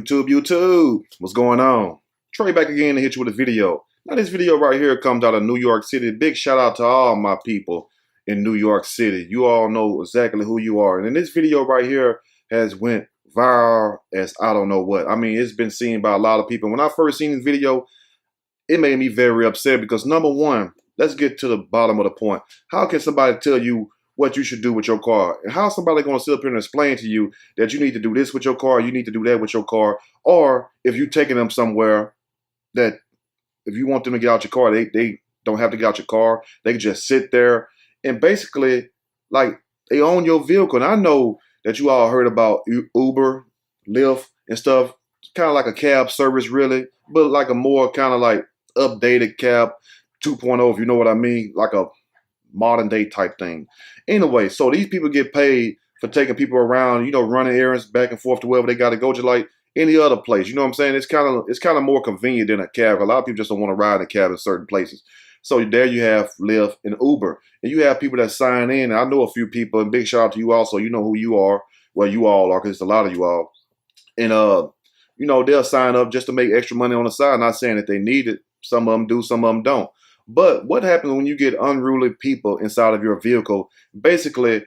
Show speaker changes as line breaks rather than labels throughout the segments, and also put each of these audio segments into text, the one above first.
YouTube, what's going on? Trey back again to hit you with a video. Now this video right here comes out of New York City. Big shout out to all my people in New York City. You all know exactly who you are. And in this video right here has went viral as I don't know what. I mean, it's been seen by a lot of people. When I first seen this video, it made me very upset because number one, let's get to the bottom of the point. How can somebody tell you what you should do with your car? And how somebody going to sit up here and explain to you that you need to do this with your car, you need to do that with your car, or if you're taking them somewhere that if you want them to get out your car, they don't have to get out your car. They can just sit there and basically like they own your vehicle. And I know that you all heard about Uber, Lyft and stuff. It's kind of like a cab service really, but like a more kind of like updated cab 2.0, if you know what I mean, like a modern day type thing. Anyway, so these people get paid for taking people around, you know, running errands back and forth to wherever they got to go, just like any other place. You know what I'm saying? It's kind of more convenient than a cab. A lot of people just don't want to ride in a cab in certain places. So there you have Lyft and Uber, and you have people that sign in. And I know a few people, and big shout out to you also. You know who you are. Well, you all are, because it's a lot of you all. And you know, they'll sign up just to make extra money on the side. Not saying that they need it. Some of them do, some of them don't. But what happens when you get unruly people inside of your vehicle, basically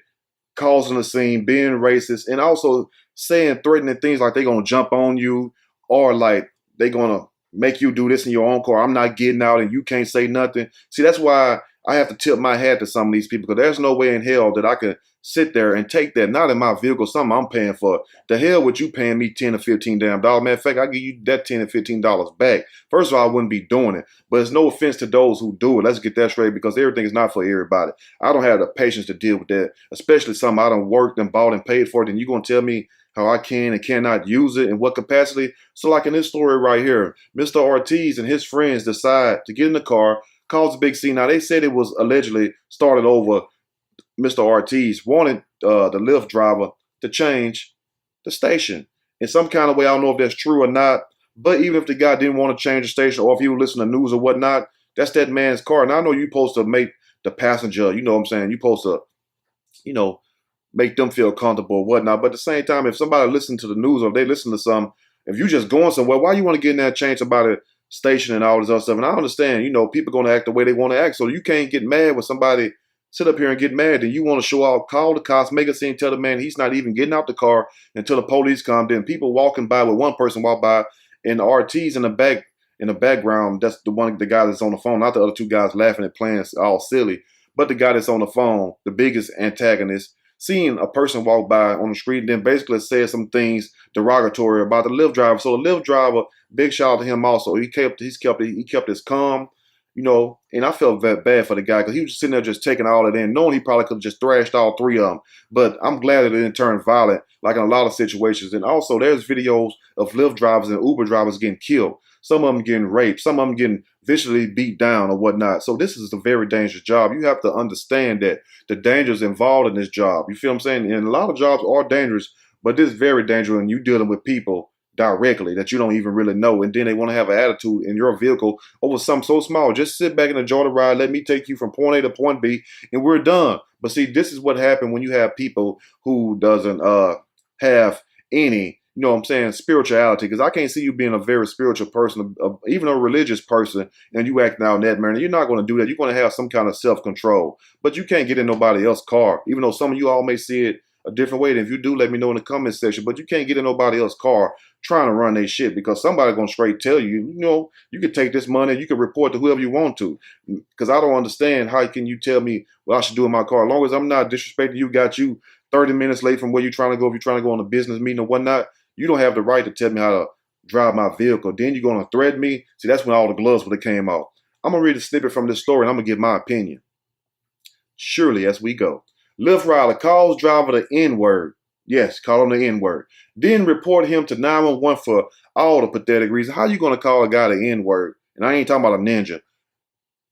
causing a scene, being racist, and also saying threatening things like they're going to jump on you or like they're going to make you do this in your own car. I'm not getting out and you can't say nothing. See, that's why I have to tip my hat to some of these people, because there's no way in hell that I could sit there and take that, not in my vehicle, something I'm paying for. The hell with you paying me $10 or $15 damn dollars. Matter of fact, I give you that $10 or $15 back. First of all, I wouldn't be doing it, but it's no offense to those who do it. Let's get that straight, because everything is not for everybody. I don't have the patience to deal with that, especially something I done worked and bought and paid for it, and you're going to tell me how I can and cannot use it, in what capacity. So like in this story right here, Mr. Ortiz and his friends decide to get in the car, cause a big scene. Now they said it was allegedly started over Mr. Ortiz wanted the Lyft driver to change the station in some kind of way. I don't know if that's true or not, but even if the guy didn't want to change the station, or if he was listening to news or whatnot, that's that man's car. And I know you're supposed to make the passenger, you know what I'm saying, you're supposed to, you know, make them feel comfortable or whatnot. But at the same time, if somebody listens to the news or if they listen to something, if you just going somewhere, why you want to get in there and change about a station and all this other stuff? And I understand, you know, people going to act the way they want to act. So you can't get mad when somebody sit up here and get mad, and you want to show out, call the cops, make a scene, tell the man he's not even getting out the car until the police come. Then people walking by with one person walk by, and the RT's in the background, that's the guy that's on the phone, not the other two guys laughing and playing all silly, but the guy that's on the phone, the biggest antagonist, seeing a person walk by on the street and then basically said some things derogatory about the Lyft driver. So the Lyft driver, big shout out to him also. He kept his calm, you know, and I felt bad for the guy, because he was just sitting there just taking all of it in, knowing he probably could have just thrashed all three of them. But I'm glad that it didn't turn violent like in a lot of situations. And also there's videos of Lyft drivers and Uber drivers getting killed. Some of them getting raped, some of them getting viciously beat down or whatnot. So this is a very dangerous job. You have to understand that the dangers involved in this job. You feel what I'm saying? And a lot of jobs are dangerous, but this is very dangerous when you're dealing with people directly that you don't even really know, and then they want to have an attitude in your vehicle over something so small. Just sit back and enjoy the ride. Let me take you from point A to point B, and we're done. But see, this is what happened when you have people who doesn't have any, you know what I'm saying, spirituality. Because I can't see you being a very spiritual person, even a religious person, and you acting out in that manner. You're not going to do that. You're going to have some kind of self-control. But you can't get in nobody else's car, even though some of you all may see it a different way. And if you do, let me know in the comment section. But you can't get in nobody else's car trying to run their shit, because somebody's going to straight tell you, you know, you can take this money and you can report to whoever you want to. Because I don't understand, how can you tell me what I should do in my car? As long as I'm not disrespecting you, got you 30 minutes late from where you're trying to go, if you're trying to go on a business meeting or whatnot, you don't have the right to tell me how to drive my vehicle. Then you're going to threaten me. See, that's when all the gloves would have came out. I'm going to read a snippet from this story, and I'm going to give my opinion. Surely, as we go. Lyft rider calls driver the N-word. Yes, call him the N-word. Then report him to 911 for all the pathetic reasons. How you going to call a guy the N-word? And I ain't talking about a ninja.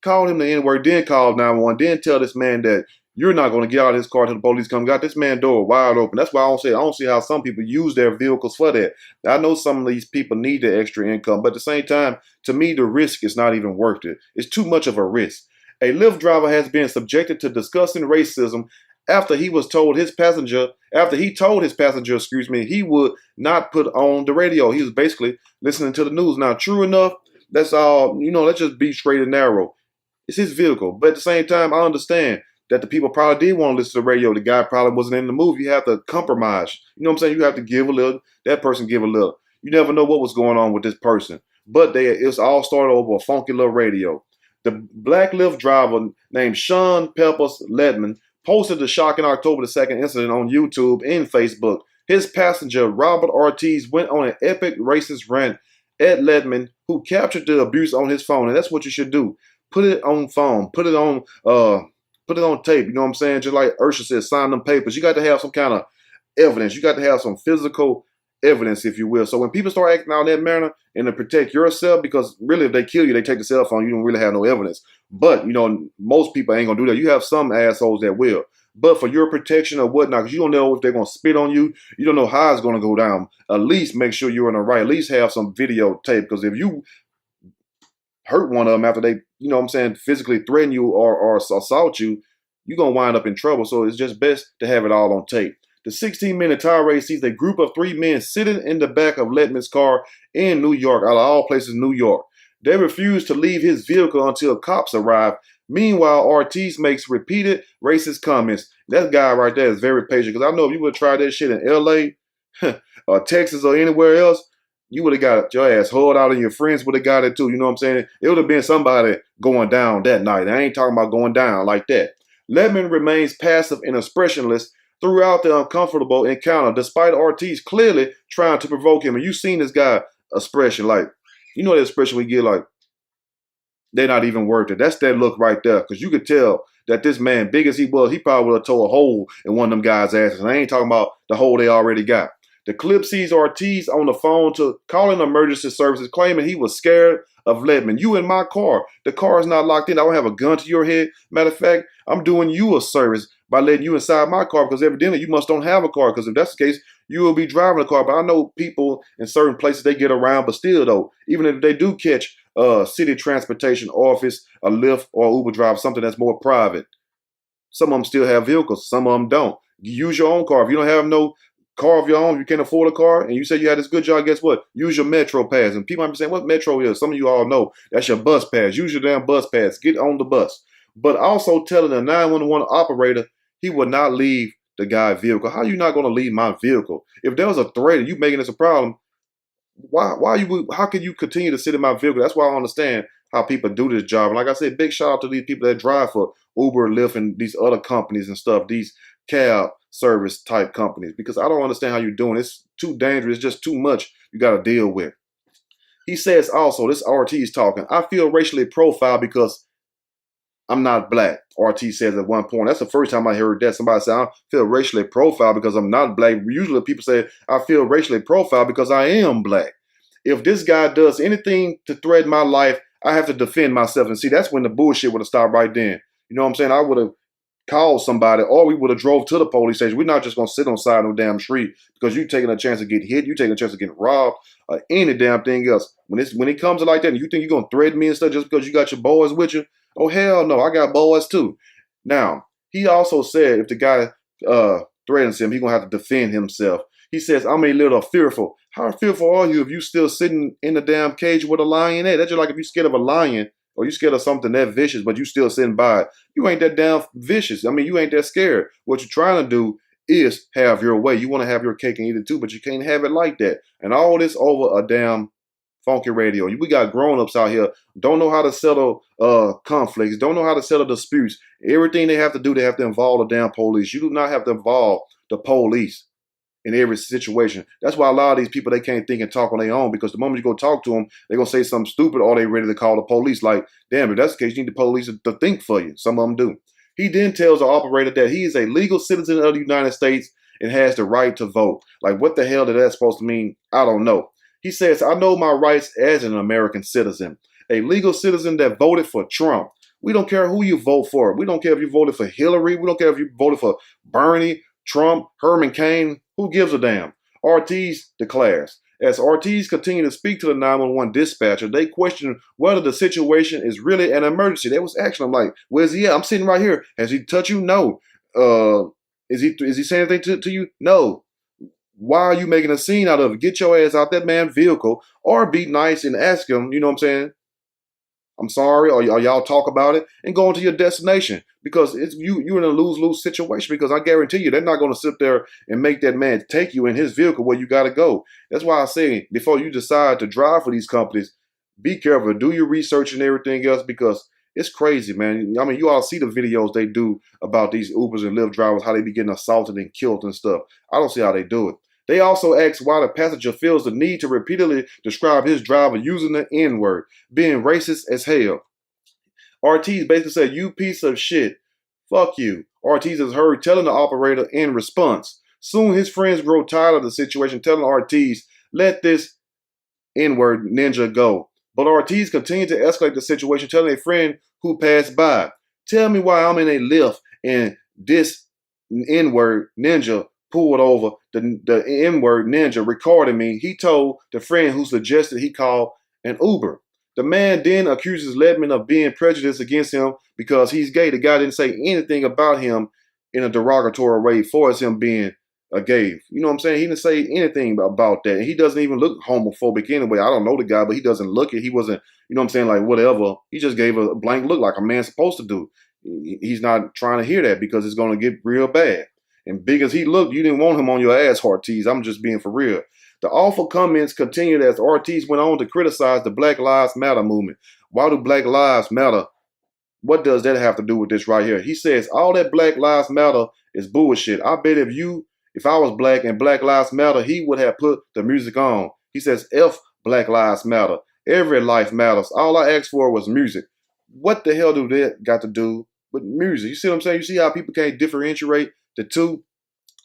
Call him the N-word, then call 911, then tell this man that you're not going to get out of his car till the police come. Got this man door wide open. That's why I don't see how some people use their vehicles for that. I know some of these people need the extra income, but at the same time, to me, the risk is not even worth it. It's too much of a risk. A Lyft driver has been subjected to disgusting racism after he told his passenger, excuse me, he would not put on the radio. He was basically listening to the news. Now, true enough, that's all, let's just be straight and narrow. It's his vehicle. But at the same time, I understand that the people probably did want to listen to the radio. The guy probably wasn't in the movie. You have to compromise. You know what I'm saying? You have to give a little. That person give a little. You never know what was going on with this person. But it's all started over a funky little radio. The black Lyft driver named Sean Peppers Ledman posted the shocking October the 2nd incident on YouTube and Facebook. His passenger, Robert Ortiz, went on an epic racist rant at Ledman, who captured the abuse on his phone. And that's what you should do. Put it on phone. Put it on tape. You know what I'm saying? Just like Ursha said, sign them papers. You got to have some kind of evidence. You got to have some physical evidence, if you will. So when people start acting out in that manner and to protect yourself, because really if they kill you, they take the cell phone, you don't really have no evidence. But, most people ain't going to do that. You have some assholes that will. But for your protection or whatnot, because you don't know if they're going to spit on you, you don't know how it's going to go down. At least make sure you're in the right. At least have some videotape, because if you hurt one of them after they, physically threaten you or assault you, you're going to wind up in trouble. So it's just best to have it all on tape. The 16-minute tirade sees a group of 3 men sitting in the back of Ledman's car in New York, out of all places, New York. They refuse to leave his vehicle until cops arrive. Meanwhile, Ortiz makes repeated racist comments. That guy right there is very patient, because I know if you would have tried that shit in L.A. or Texas or anywhere else, you would have got your ass hauled out and your friends would have got it too. You know what I'm saying? It would have been somebody going down that night. I ain't talking about going down like that. Ledman remains passive and expressionless throughout the uncomfortable encounter, despite Ortiz clearly trying to provoke him. And you seen this guy expression, like, the expression we get, like, they're not even worth it. That's that look right there, because you could tell that this man, big as he was, he probably would have tore a hole in one of them guys' asses. And I ain't talking about the hole they already got. The clip sees Ortiz on the phone to calling emergency services, claiming he was scared of Ledman. You in my car. The car is not locked in. I don't have a gun to your head. Matter of fact, I'm doing you a service by letting you inside my car, because evidently you don't have a car, because if that's the case, you will be driving a car. But I know people in certain places, they get around, but still though, even if they do catch a city transportation office, a Lyft or Uber driver, something that's more private, some of them still have vehicles, some of them don't. You use your own car. If you don't have no car of your own, you can't afford a car, and you say you had this good job, guess what? Use your Metro pass. And people might be saying, what Metro is? Some of you all know that's your bus pass. Use your damn bus pass. Get on the bus. But also telling the 911 operator he would not leave the guy's vehicle. How are you not going to leave my vehicle? If there was a threat and you making this a problem, how can you continue to sit in my vehicle? That's why I don't understand how people do this job. And like I said, big shout out to these people that drive for Uber, Lyft, and these other companies and stuff, these cab service type companies, because I don't understand how you're doing. It's too dangerous. It's just too much you got to deal with. He says also, this Ortiz talking, I feel racially profiled because I'm not black. Ortiz says at one point. That's the first time I heard that. Somebody said, I feel racially profiled because I'm not black. Usually people say, I feel racially profiled because I am black. If this guy does anything to threaten my life, I have to defend myself. And see, that's when the bullshit would have stopped right then. You know what I'm saying? I would have called somebody, or we would have drove to the police station. We're not just going to sit on the side of no damn street because you're taking a chance to get hit. You're taking a chance to get robbed or any damn thing else. When it comes to like that and you think you're going to threaten me and stuff just because you got your boys with you, oh, hell no, I got boys too. Now, he also said if the guy threatens him, he's going to have to defend himself. He says, I'm a little fearful. How fearful are you if you still sitting in the damn cage with a lion at? That's just like if you're scared of a lion or you scared of something that vicious, but you still sitting by it. You ain't that damn vicious. I mean, you ain't that scared. What you're trying to do is have your way. You want to have your cake and eat it too, but you can't have it like that. And all this over a damn funky radio. We got grown-ups out here, don't know how to settle conflicts, don't know how to settle disputes. Everything they have to do, they have to involve the damn police. You do not have to involve the police in every situation. That's why a lot of these people, they can't think and talk on their own, because the moment you go talk to them, they're going to say something stupid or they ready to call the police. Like, damn, if that's the case, you need the police to think for you. Some of them do. He then tells the operator that he is a legal citizen of the United States and has the right to vote. Like, what the hell did that supposed to mean? I don't know. He says, I know my rights as an American citizen, a legal citizen that voted for Trump. We don't care who you vote for. We don't care if you voted for Hillary. We don't care if you voted for Bernie, Trump, Herman Cain. Who gives a damn? Ortiz declares. As Ortiz continued to speak to the 911 dispatcher, they questioned whether the situation is really an emergency. They was asking him like, where's he at? I'm sitting right here. Has he touched you? No. Is he saying anything to you? No. Why are you making a scene out of it? Get your ass out that man's vehicle or be nice and ask him, you know what I'm saying? I'm sorry, or y'all talk about it and go on to your destination, because it's you're in a lose-lose situation, because I guarantee you they're not going to sit there and make that man take you in his vehicle where you got to go. That's why I say, before you decide to drive for these companies, be careful, do your research and everything else, because it's crazy, man. I mean, you all see the videos they do about these Ubers and Lyft drivers, how they be getting assaulted and killed and stuff. I don't see how they do it. They also ask why the passenger feels the need to repeatedly describe his driver using the N-word, being racist as hell. Ortiz basically said, "You piece of shit. Fuck you." Ortiz is heard telling the operator in response. Soon his friends grow tired of the situation, telling Ortiz, "Let this N-word ninja go." But Ortiz continued to escalate the situation, telling a friend who passed by, "Tell me why I'm in a Lyft and this N-word ninja pulled over. The N-word ninja recorded me." He told the friend who suggested he call an Uber. The man then accuses Ledman of being prejudiced against him because he's gay. The guy didn't say anything about him in a derogatory way for him being a gay. You know what I'm saying? He didn't say anything about that. And he doesn't even look homophobic anyway. I don't know the guy, but he doesn't look it. He wasn't, you know what I'm saying, like whatever. He just gave a blank look like a man's supposed to do. He's not trying to hear that because it's going to get real bad. And big as he looked, you didn't want him on your ass, Ortiz. I'm just being for real. The awful comments continued as Ortiz went on to criticize the Black Lives Matter movement. Why do Black Lives matter? What does that have to do with this right here? He says all that Black Lives Matter is bullshit. I bet if I was black and Black Lives Matter, he would have put the music on. He says, F Black Lives Matter. Every life matters. All I asked for was music. What the hell do that got to do with music? You see what I'm saying? You see how people can't differentiate the two?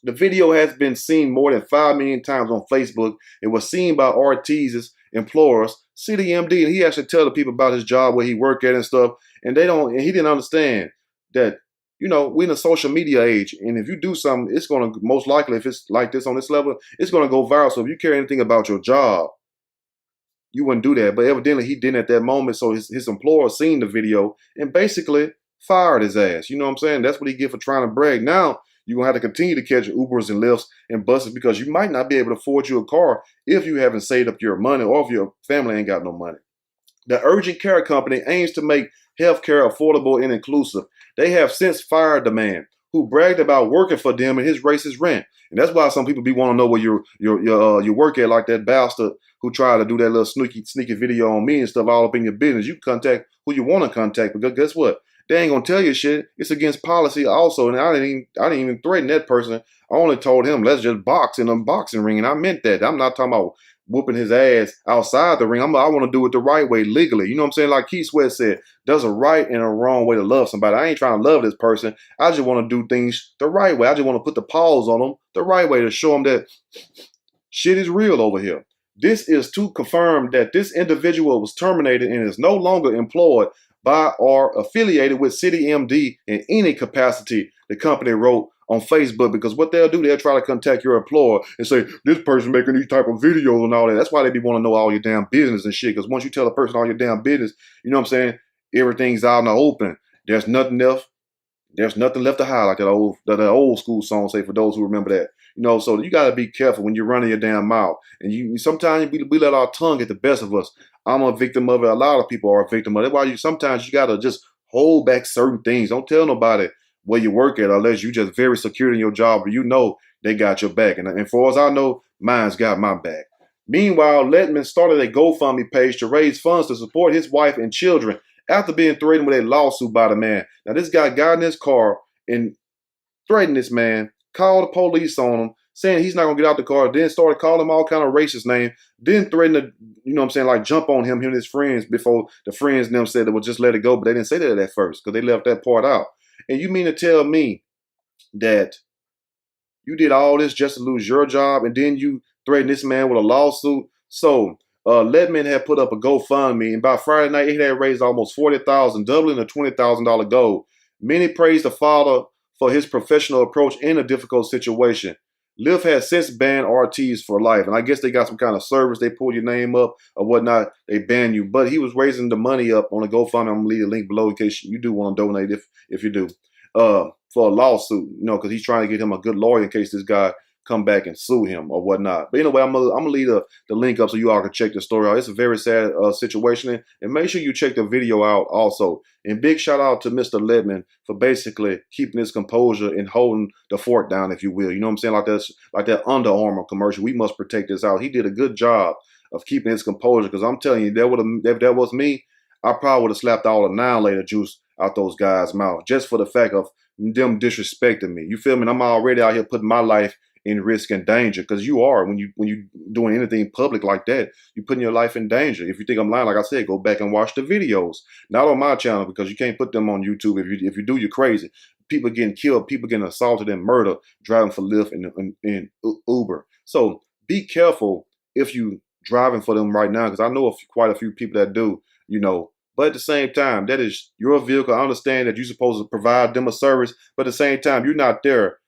The video has been seen more than 5 million times on Facebook. It was seen by Ortiz's employers, City MD, and he actually tell the people about his job, where he work at and stuff. And he didn't understand that, you know, we're in a social media age, and if you do something, it's going to, most likely, if it's like this on this level, it's going to go viral. So if you care anything about your job, you wouldn't do that. But evidently he didn't at that moment. So his employer seen the video and basically fired his ass. You know what I'm saying? That's what he get for trying to brag. Now you're going to have to continue to catch Ubers and Lyfts and buses, because you might not be able to afford you a car if you haven't saved up your money, or if your family ain't got no money. The urgent care company aims to make healthcare affordable and inclusive. They have since fired the man who bragged about working for them and his racist rant. And that's why some people be want to know where you work at, like that bastard who tried to do that little sneaky video on me and stuff all up in your business. You can contact who you want to contact, because guess what? They ain't gonna tell you shit. It's against policy also. And I didn't even threaten that person. I only told him, let's just box in a boxing ring. And I meant that. I'm not talking about whooping his ass outside the ring. I want to do it the right way, legally. You know what I'm saying? Like Keith Sweat said, there's a right and a wrong way to love somebody. I ain't trying to love this person. I just want to do things the right way. I just want to put the pause on them the right way to show them that shit is real over here. This is to confirm that this individual was terminated and is no longer employed by or affiliated with City MD in any capacity, the company wrote on Facebook. Because what they'll do, they'll try to contact your employer and say, this person making these type of videos and all that. That's why they be want to know all your damn business and shit. Because once you tell a person all your damn business, you know what I'm saying, everything's out in the open. There's nothing left. There's nothing left to hide, like that old school song say, for those who remember that. You know, so you got to be careful when you're running your damn mouth. And sometimes we let our tongue get the best of us. I'm a victim of it. A lot of people are a victim of it. That's why sometimes you got to just hold back certain things. Don't tell nobody where you work at unless you just very secure in your job, or you know they got your back. And for as I know, mine's got my back. Meanwhile, Letman started a GoFundMe page to raise funds to support his wife and children after being threatened with a lawsuit by the man. Now, this guy got in his car and threatened this man, called the police on him, saying he's not going to get out the car, then started calling him all kind of racist names, then threatened to, you know what I'm saying, like jump on him and his friends, before the friends and them said they would just let it go. But they didn't say that at first, because they left that part out. And you mean to tell me that you did all this just to lose your job, and then you threatened this man with a lawsuit? So Ledman had put up a GoFundMe, and by Friday night, he had raised almost $40,000, doubling the $20,000 goal. Many praised the father for his professional approach in a difficult situation. Lyft has since banned Ortiz for life, and I guess they got some kind of service. They pull your name up or whatnot, they ban you. But he was raising the money up on a GoFundMe. I'm gonna leave a link below in case you do want to donate, if you do. for a lawsuit, you know, because he's trying to get him a good lawyer in case this guy come back and sue him or whatnot. But anyway, I'm gonna leave the link up so you all can check the story out. It's a very sad situation, and make sure you check the video out also. And big shout out to Mr. Ledman for basically keeping his composure and holding the fort down, if you will. You know what I'm saying? Like that Under Armour commercial. We must protect this out. He did a good job of keeping his composure, because I'm telling you, if that was me, I probably would have slapped all the 9-later juice out those guys' mouth just for the fact of them disrespecting me. You feel me? And I'm already out here putting my life in risk and danger, because you are, when you doing anything public like that, you're putting your life in danger. If you think I'm lying, like I said, go back and watch the videos. Not on my channel, because you can't put them on YouTube. If you do, you're crazy. People getting killed, people getting assaulted and murdered driving for Lyft and Uber. So be careful if you driving for them right now, because I know quite a few people that do, you know. But at the same time, that is your vehicle. I understand that you're supposed to provide them a service, but at the same time, you're not there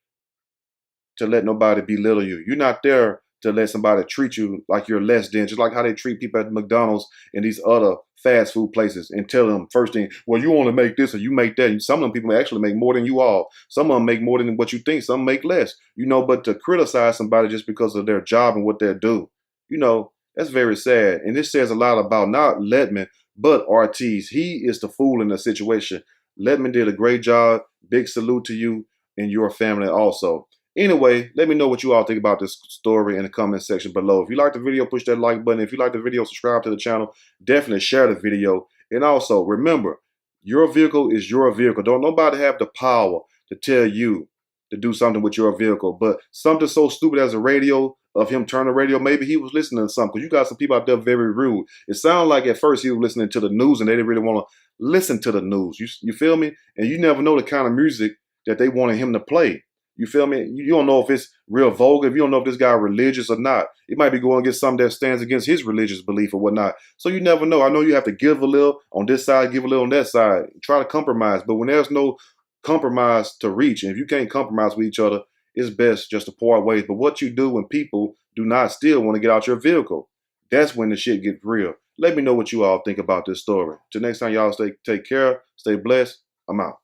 to let nobody belittle you. You're not there to let somebody treat you like you're less than, just like how they treat people at McDonald's and these other fast food places, and tell them first thing, well, you want to make this or you make that. And some of them people actually make more than you all. Some of them make more than what you think. Some make less, you know. But to criticize somebody just because of their job and what they do, you know, that's very sad. And this says a lot about not Ledman, but Ortiz. He is the fool in the situation. Ledman did a great job. Big salute to you and your family also. Anyway, let me know what you all think about this story in the comment section below. If you like the video, push that like button. If you like the video, subscribe to the channel. Definitely share the video. And also, remember, your vehicle is your vehicle. Don't nobody have the power to tell you to do something with your vehicle. But something so stupid as a radio, of him turning the radio, maybe he was listening to something. Because you got some people out there very rude. It sounded like at first he was listening to the news and they didn't really want to listen to the news. You feel me? And you never know the kind of music that they wanted him to play. You feel me? You don't know if it's real vulgar. If you don't know if this guy religious or not. It might be going against something that stands against his religious belief or whatnot. So you never know. I know you have to give a little on this side, give a little on that side. Try to compromise. But when there's no compromise to reach, and if you can't compromise with each other, it's best just to part ways. But what you do when people do not still want to get out your vehicle, that's when the shit gets real. Let me know what you all think about this story. Till next time, y'all take care. Stay blessed. I'm out.